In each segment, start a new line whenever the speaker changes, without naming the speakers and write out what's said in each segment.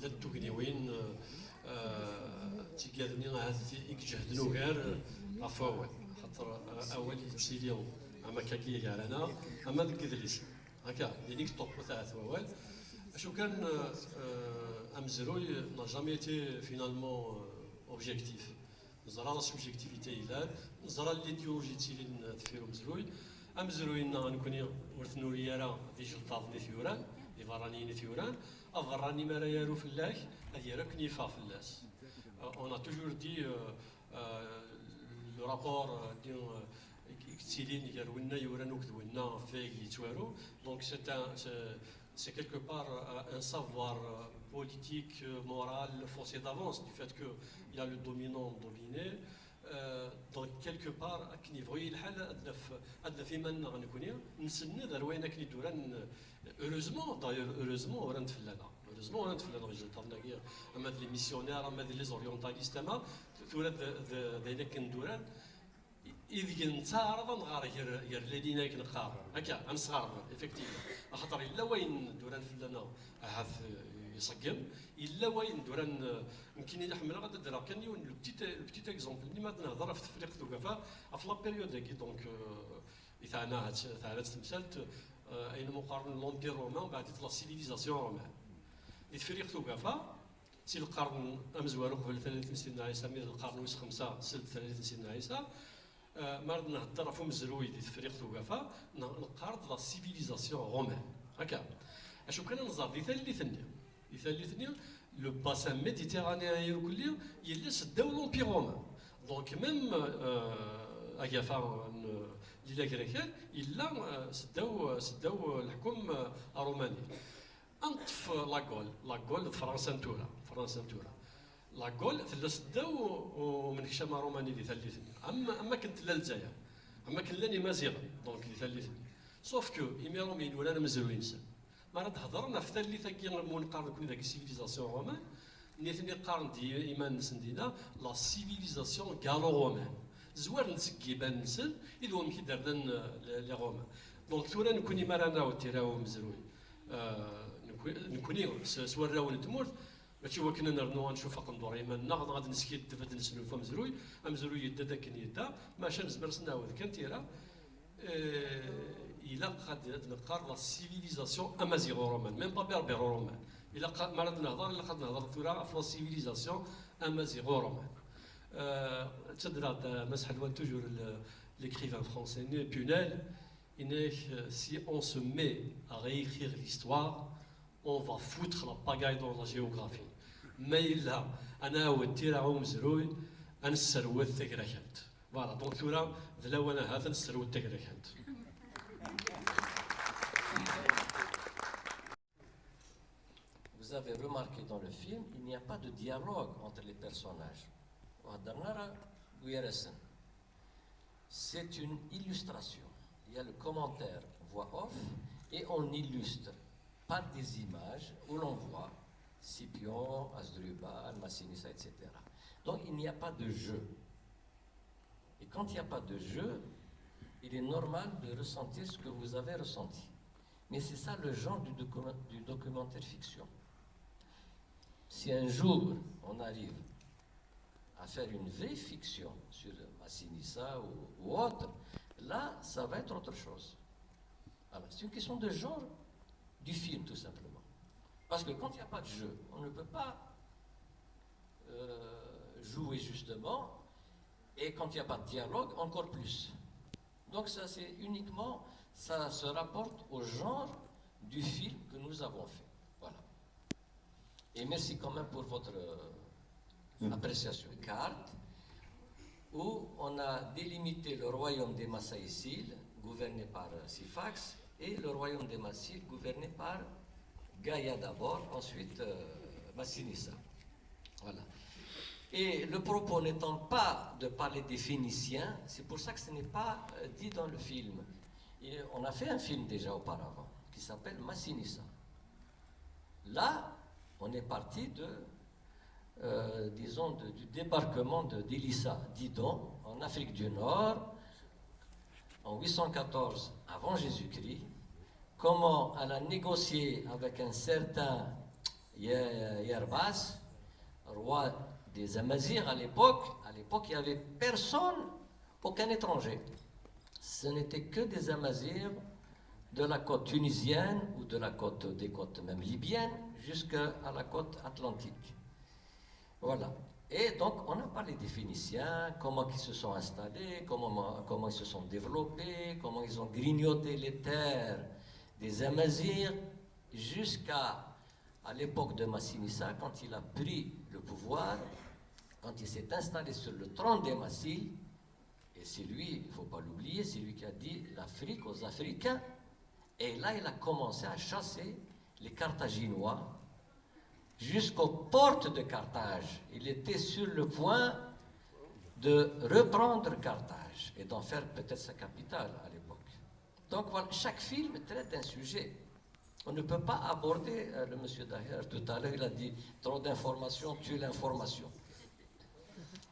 التوكنيوين تيقادني هاد يجهدنو غير عفوا خاطر اول تمثيليهم اما كاكيه كاع انا اما ذاك الدليس هكا ديك الطوب تاع اول شو كان امزروي n'a jamais été finalement objectif نزرا لا سوبجيكتيفيتي لا نزرا الايديولوجي تيلين تفيرو مزروي امزروي نكوني ورثنو لي راه ديجا طاضني ثيوران دي فرانيين ثيوران افراني ما راه يارو فلاح هذه راه كنيفه فلاس on a toujours dit le rapport كتيلين يرونا يورانو كدونا فيك يتوارو donc c'est quelque part un savoir politique, moral, forcé d'avance du fait qu'il y a le dominant dominé. Donc quelque part, heureusement d'ailleurs, heureusement, on rentre là. Heureusement, on rentre là. Je t'en dis, on a des missionnaires, on a des orientalistes, tout le monde إذا نتعرض نغار غير الذين كنقارن هكا غنصغر افكتيفمون خاطر الا وين دوران فلانا عاد يصقم الا وين دوران يمكن الا حمله غادا ديرها كان يون لو بتيت اكزومبل اللي ما نهضر في تفريق توقفه في لا بيريود هكي دونك تاعنا تاع تمثالت اين مقارن لومبير رومان بعد لا سيفيليزاسيون رومان تفريق توقفه سي القرن امزوار قبل 30 سنه عيسى من القرن ويس 5 سنه 30 سنه عيسى مرض نهضر فم زروي دي تفريق توقفه نقارض لا سيفيليزاسيون رومان هكا اشو كان نظر دي ثالثني لو باسان ميديتيرانيان كلي يلي سداو لومبير رومان دونك ميم اكافا ليلا كريكال الا سداو الحكم الروماني انطف لاكول فرنسا نتورا لاكول تلا سداو ومن هشام روماني اللي ثلثني اما كنت لا الجزائر اما كان لاني مازيغ دونك اللي ثلثني سوف كو ايميرو مين ولا مزروين سن ما راه هضرنا في ثالثه كي نقارن كون ذاك السيفيليزاسيون رومان نيتني قارن دي ايمان نسندينا لا سيفيليزاسيون غالو رومان زوار نسكي بان نسن اذا هو كي دارنا لي رومان دونك ثورا نكوني مرانا وتيراو مزروين نكوني سوار راو نتمورت ماشي هو كنا نرنو نشوف قندور ايماننا غادي نسكي دفد نسلو فمزروي امزروي يدا داك يدا ماشي نزمر سناود كان تيرا الى قد نقار لا سيفيليزاسيون امازيغو رومان ميم با بيربير رومان الى مرض نهضر الا قد نهضر ثورا في لا سيفيليزاسيون امازيغو رومان تدرا مسح الوان توجور l'écrivain français Punel si on se met à réécrire l'histoire on va foutre la pagaille dans la géographie ما إلا أنا والتيرا مزروي أنسروت تكرهت فوالا دونك ثورا ذلا أنا هذا نسروت تكرهت.
Vous avez remarqué dans le film, il n'y a pas de dialogue entre les personnages. C'est une illustration. Il y a le commentaire voix off et on illustre par des images où l'on voit Scipion, Asdrubal, Massinissa, etc. Donc il n'y a pas de jeu. Et quand il n'y a pas de jeu, il est normal de ressentir ce que vous avez ressenti. Mais c'est ça le genre du documentaire fiction. Si un jour on arrive à faire une vraie fiction sur Massinissa ou autre, là ça va être autre chose. Voilà. C'est une question de genre du film tout simplement. Parce que quand il n'y a pas de jeu, on ne peut pas jouer justement, et quand il n'y a pas de dialogue, encore plus. Donc ça c'est uniquement, ça se rapporte au genre du film que nous avons fait. Voilà. Et merci quand même pour votre appréciation. Carte où on a délimité le royaume des Massaïciles, gouverné par Sifax, et le royaume des Massiles, gouverné par Gaïa d'abord, ensuite Massinissa. Voilà. Et le propos n'étant pas de parler des Phéniciens, c'est pour ça que ce n'est pas dit dans le film. Et on a fait un film déjà auparavant, qui s'appelle Massinissa. Là, on est parti disons, du débarquement d'Élissa Didon en Afrique du Nord, en 814 avant Jésus-Christ, comment elle a négocié avec un certain Yarbas, roi des Amazirs à l'époque, il n'y avait personne, aucun étranger. Ce n'était que des Amazirs de la côte tunisienne ou de la côte, des côtes même libyennes jusqu'à la côte atlantique. Voilà. Et donc, on a parlé des Phéniciens, comment ils se sont installés, comment ils se sont développés, comment ils ont grignoté les terres des Amazirs jusqu'à l'époque de Massinissa, quand il a pris le pouvoir, quand il s'est installé sur le trône des Massils, et c'est lui, il ne faut pas l'oublier, c'est lui qui a dit l'Afrique aux Africains, et là il a commencé à chasser les Carthaginois jusqu'aux portes de Carthage. Il était sur le point de reprendre Carthage et d'en faire peut-être sa capitale à l'époque. Donc voilà, chaque film traite d'un sujet. On ne peut pas aborder, le monsieur Daher tout à l'heure, il a dit trop d'informations tue l'information.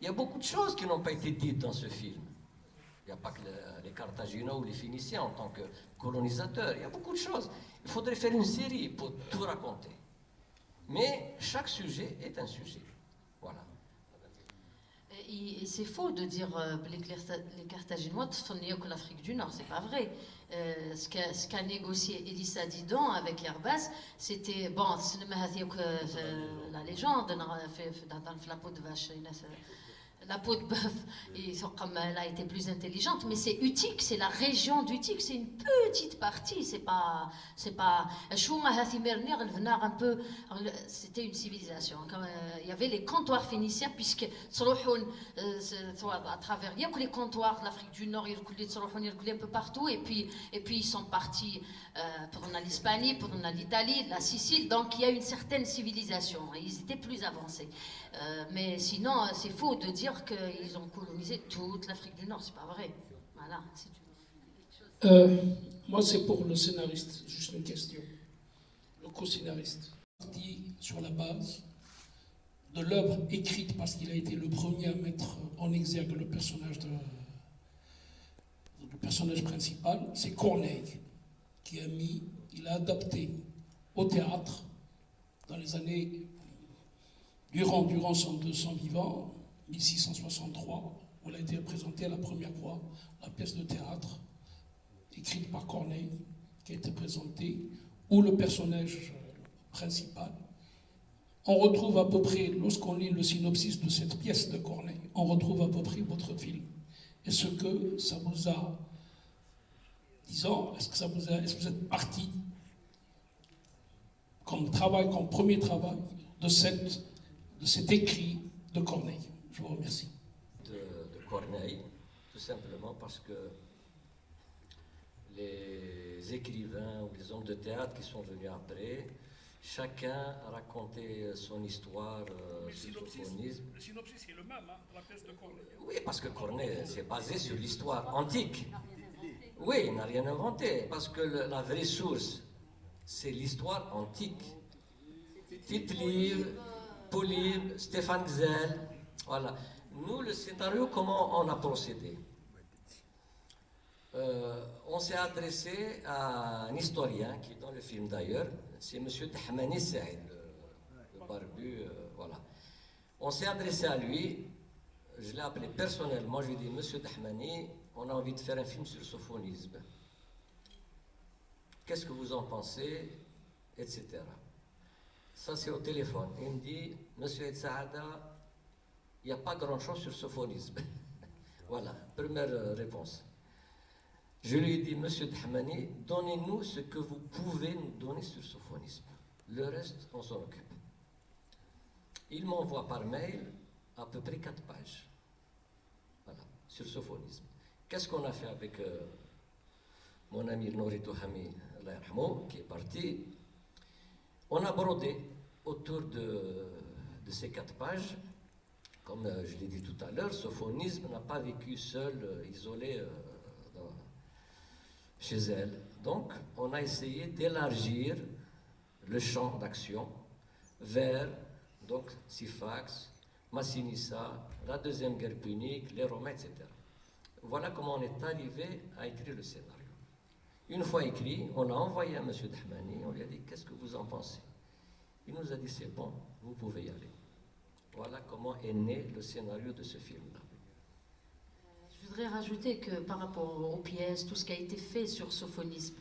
Il y a beaucoup de choses qui n'ont pas été dites dans ce film. Il n'y a pas que les Carthaginois ou les Phéniciens en tant que colonisateurs. Il y a beaucoup de choses. Il faudrait faire une série pour tout raconter. Mais chaque sujet est un sujet. Voilà.
Et c'est faux de dire les Carthaginois que l'Afrique du Nord, c'est pas vrai. Ce qu'a négocié Elissa Didon avec Airbus, c'était bon, la légende dans la peau de vache. La peau de bœuf, elle a été plus intelligente, mais c'est Utique, c'est la région d'Utique, c'est une petite partie, c'est pas, un peu, c'était une civilisation. Il y avait les comptoirs phéniciens, puisque à travers, il y a que les comptoirs de l'Afrique du Nord, il y a un peu partout, et puis ils sont partis pour l'Hispanie, pour l'Italie, la Sicile, donc il y a une certaine civilisation, ils étaient plus avancés. Mais sinon, c'est faux de dire qu'ils ont colonisé toute l'Afrique du Nord, c'est pas vrai. Voilà.
Moi, c'est pour le scénariste, juste une question. Le co-scénariste. Parti sur la base de l'œuvre écrite, parce qu'il a été le premier à mettre en exergue le personnage principal, c'est Corneille, qui il a adapté au théâtre dans les années durant son vivant, 1663, où il a été présenté la première fois, la pièce de théâtre écrite par Corneille, qui a été présentée, où le personnage principal, on retrouve à peu près, lorsqu'on lit le synopsis de cette pièce de Corneille, on retrouve à peu près votre film. Est-ce que ça vous a, disons, est-ce que vous êtes parti comme premier travail de cet écrit de Corneille? Je vous remercie.
De Corneille, tout simplement parce que les écrivains ou les hommes de théâtre qui sont venus après, chacun a raconté son histoire sur le sophonisme.
Le synopsis est le même, hein, la pièce de Corneille.
Oui, parce que Corneille s'est basé sur l'histoire antique. Oui, il n'a rien inventé, parce que la vraie source, c'est l'histoire antique. Tite-Live, Polybe, Stéphane Gzell, voilà. Nous, le scénario, comment on a procédé? On s'est adressé à un historien qui est dans le film d'ailleurs, c'est M. Tahmani Saïd, le barbu, voilà. On s'est adressé à lui, je l'ai appelé personnellement, je lui ai dit, M. Tahmani, on a envie de faire un film sur le sophonisme. Qu'est-ce que vous en pensez? Etc. Ça, c'est au téléphone. Il me dit, Monsieur Edsaada, il n'y a pas grand-chose sur le sophonisme. Voilà, première réponse. Je lui ai dit, Monsieur Tahmani, donnez-nous ce que vous pouvez nous donner sur le sophonisme. Le reste, on s'en occupe. Il m'envoie par mail à peu près 4 pages. Voilà, sur le sophonisme. Qu'est-ce qu'on a fait avec mon ami Nouri Touhami, qui est parti? On a brodé autour de ces 4 pages. Comme je l'ai dit tout à l'heure, le sophonisme n'a pas vécu seul, isolé chez elle. Donc, on a essayé d'élargir le champ d'action vers donc, Syphax, Massinissa, la Deuxième Guerre punique, les Romains, etc. Voilà comment on est arrivé à écrire le scénario. Une fois écrit, on a envoyé à M. Tahmani, on lui a dit « Qu'est-ce que vous en pensez ?» Il nous a dit c'est bon, vous pouvez y aller. Voilà comment est né le scénario de ce film-là.
Je voudrais rajouter que par rapport aux pièces, tout ce qui a été fait sur Sophonisme,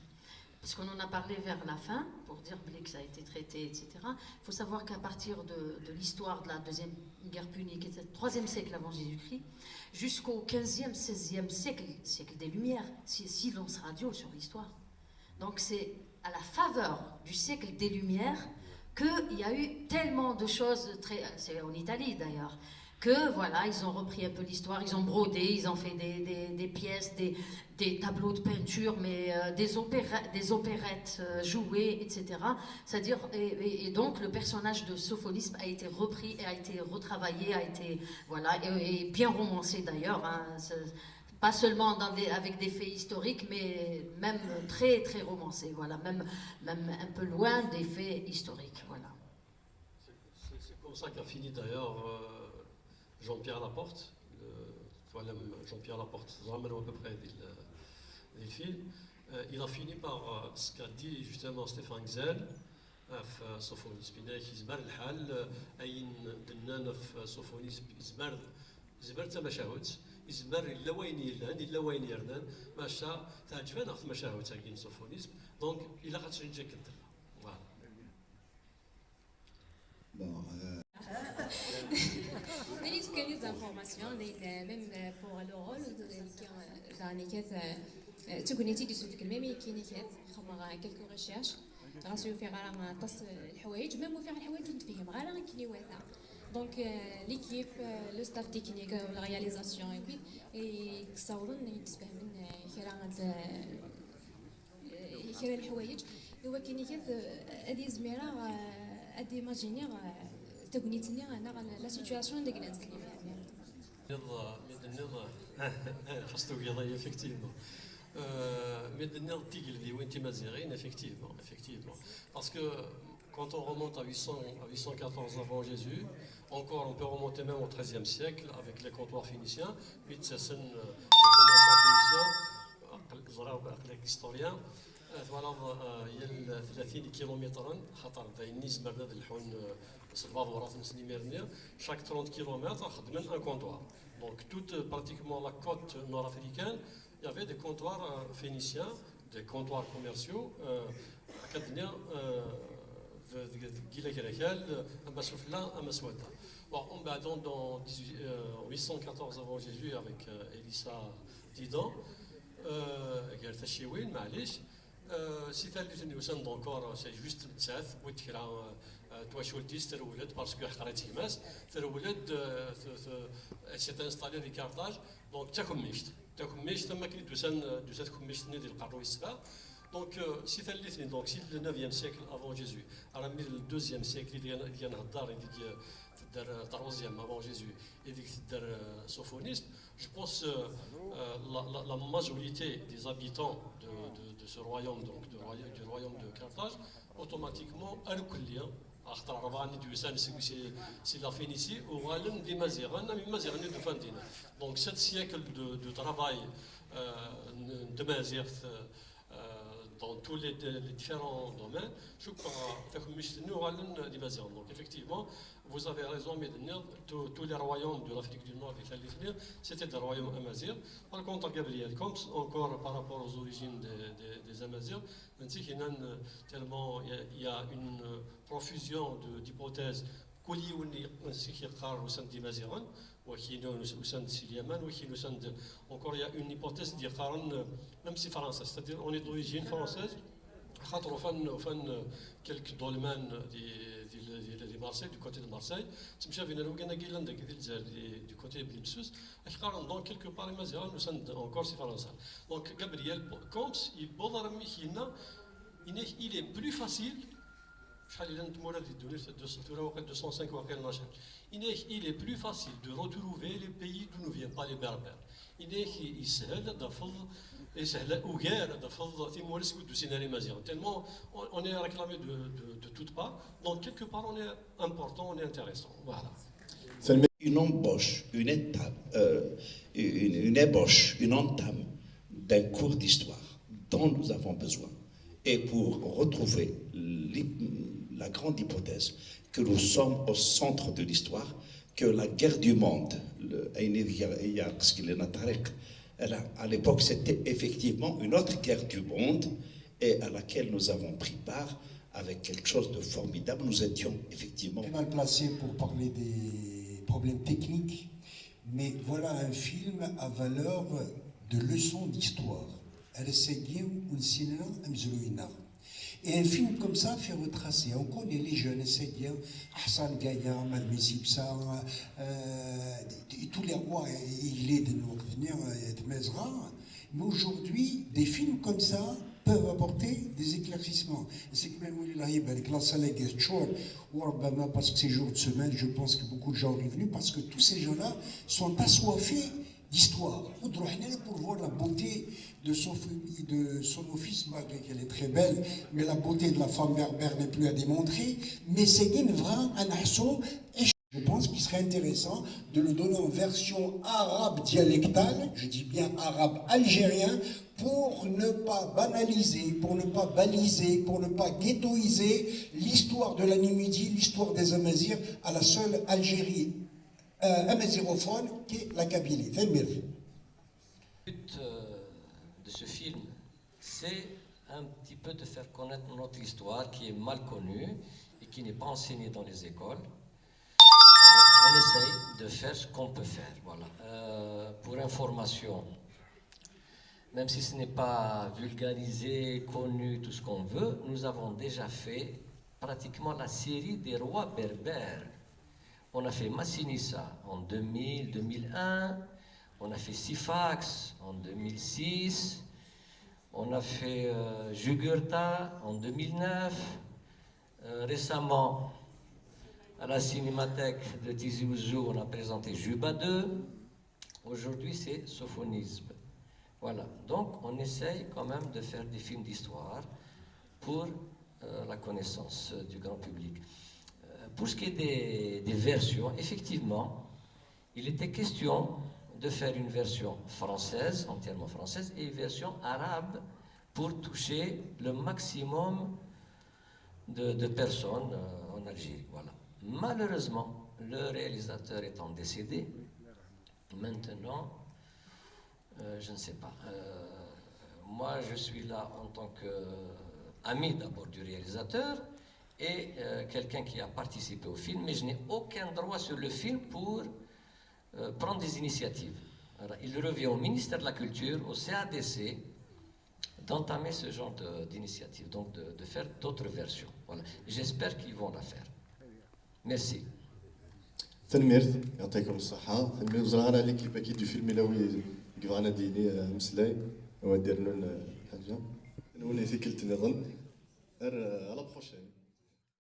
parce qu'on en a parlé vers la fin, pour dire que ça a été traité, etc. Il faut savoir qu'à partir de l'histoire de la Deuxième Guerre punique, etc., 3e siècle avant Jésus-Christ, jusqu'au 15e, 16e siècle, siècle des Lumières, silence radio sur l'histoire. Donc c'est à la faveur du siècle des Lumières qu'il y a eu tellement de choses, c'est en Italie d'ailleurs, que voilà, ils ont repris un peu l'histoire, ils ont brodé, ils ont fait des pièces, des tableaux de peinture, mais des opérettes jouées, etc. C'est-à-dire, et donc le personnage de Sophonisme a été repris, a été retravaillé, a été, voilà, et bien romancé d'ailleurs, hein, pas seulement avec des faits historiques, mais même très très romancé, voilà, même un peu loin des faits historiques, voilà.
C'est comme ça qu'a fini d'ailleurs Jean-Pierre Laporte, voilà, Jean-Pierre Laporte, vraiment à peu près des films. Il a fini par ce qu'a dit justement Stéphane Gzell, في صوفونيس بناك يزمر الحال أين دنانا في صوفونيس يزمر تمشاهد يزمر إلا وين يلان إلا وين يرنان ماشا تعجبنا في مشاهد تاعين صوفونيس دونك إلا غتشجع كنت فوالا.
Bon,
J'ai quelques informations, même pour le rôle dans les تكونيتي دي سوف كلمة كاين خمر كلكو ريشيرش غاسيو في غالا تص الحوايج ميم في الحوايج نتفهم غالا كني واثا دونك ليكيب لو ستاف تكنيك لا رياليزاسيون اي بي اي تصاورون يتفاهمن كرا الحوايج هو كاين هذه زميره ادي ماجينير تكونيتني انا لا سيتوياسيون ديك الناس اللي
فيها خاصو قضيه effectivement. Mais de n'importe effectivement. Parce que quand on remonte à 814 avant Jésus, encore on peut remonter même au XIIIe siècle avec les comptoirs phéniciens, puis c'est les commerçants phéniciens, les historiens, voilà, il y a 30 km, chaque 30 km, il y a un comptoir. Donc toute pratiquement la côte nord-africaine, il y avait des comptoirs phéniciens, des comptoirs commerciaux, en 814 avant Jésus avec Elissa Didan, si encore c'est juste parce que s'est installé à Carthage, donc donc si le 9e siècle avant Jésus, alors le 2e siècle, il y a le 3e avant Jésus, et le sophonisme, je pense la majorité des habitants de ce royaume, donc du royaume de Carthage, automatiquement, c'est la Phénicie, donc 7 siècles de travail de Mazir dans tous les différents domaines, je crois que donc effectivement, vous avez raison, mais tous les royaumes de l'Afrique du Nord, c'était des royaumes amazirs. Par contre, Gabriel Combs, encore par rapport aux origines des amazirs, tellement il y a une profusion d'hypothèses encore il y a une hypothèse même si français, c'est-à-dire on est d'origine française, quelques dolmens de Marseille, du côté de Marseille, du côté de Blimsus, donc quelque part nous sommes encore si français. Donc Gabriel Combs, il est plus facile. Il est plus facile de retrouver les pays d'où ne viennent pas les Berbères. Tellement on est réclamé de toutes parts, donc quelque part on est important, on est intéressant. Voilà.
Une embauche, une étape, une ébauche, une entame d'un cours d'histoire dont nous avons besoin. Et pour retrouver la grande hypothèse que nous sommes au centre de l'histoire, que la guerre du monde, à l'époque c'était effectivement une autre guerre du monde et à laquelle nous avons pris part avec quelque chose de formidable. Nous étions effectivement...
Très mal placé pour parler des problèmes techniques, mais voilà un film à valeur de leçon d'histoire. Et un film comme ça fait retracer. On connaît les jeunes, c'est bien. Hassan Gaya, Madame Sibsa, tous les rois, il est de nous revenir de Mezra. Mais aujourd'hui, des films comme ça peuvent apporter des éclaircissements. C'est que même avec la salle ou parce que c'est jour de semaine, je pense que beaucoup de gens sont venus parce que tous ces gens-là sont assoiffés d'histoire. Pour voir la beauté de son office, malgré qu'elle est très belle, mais la beauté de la femme berbère n'est plus à démontrer. Mais c'est une vraie anasson. Et je pense qu'il serait intéressant de le donner en version arabe dialectale, je dis bien arabe algérien, pour ne pas banaliser, pour ne pas baliser, pour ne pas ghettoiser l'histoire de la Numidie, l'histoire des Amazirs à la seule Algérie amazirophone qui est la Kabylie.
Le but de ce film, c'est un petit peu de faire connaître notre histoire qui est mal connue et qui n'est pas enseignée dans les écoles. Donc, on essaye de faire ce qu'on peut faire. Voilà. Pour information, même si ce n'est pas vulgarisé, connu, tout ce qu'on veut, nous avons déjà fait pratiquement la série des rois berbères. On a fait Massinissa en 2000, 2001, on a fait Sifax en 2006, on a fait Jugurtha en 2009, récemment à la cinémathèque de Tizi Ouzou, on a présenté Juba 2, aujourd'hui c'est Sophonisme. Voilà, donc on essaye quand même de faire des films d'histoire pour la connaissance du grand public. Pour ce qui est des versions, effectivement, il était question de faire une version française, entièrement française, et une version arabe pour toucher le maximum de personnes en Algérie. Voilà. Malheureusement, le réalisateur étant décédé, maintenant, je ne sais pas. Moi, je suis là en tant qu'ami d'abord du réalisateur, et quelqu'un qui a participé au film, mais je n'ai aucun droit sur le film pour prendre des initiatives. Alors, il revient au ministère de la Culture, au CADC, d'entamer ce genre d'initiative, donc de faire d'autres versions. Voilà. J'espère qu'ils vont la faire. Merci.
تنميرت يعطيكم الصحة. تنميرت وزرعنا ليكيب أكيد الفيلم الأوي قبعنا ديني مسلاي وديرنا الحاجة. نوني في كلت نظن. À la prochaine.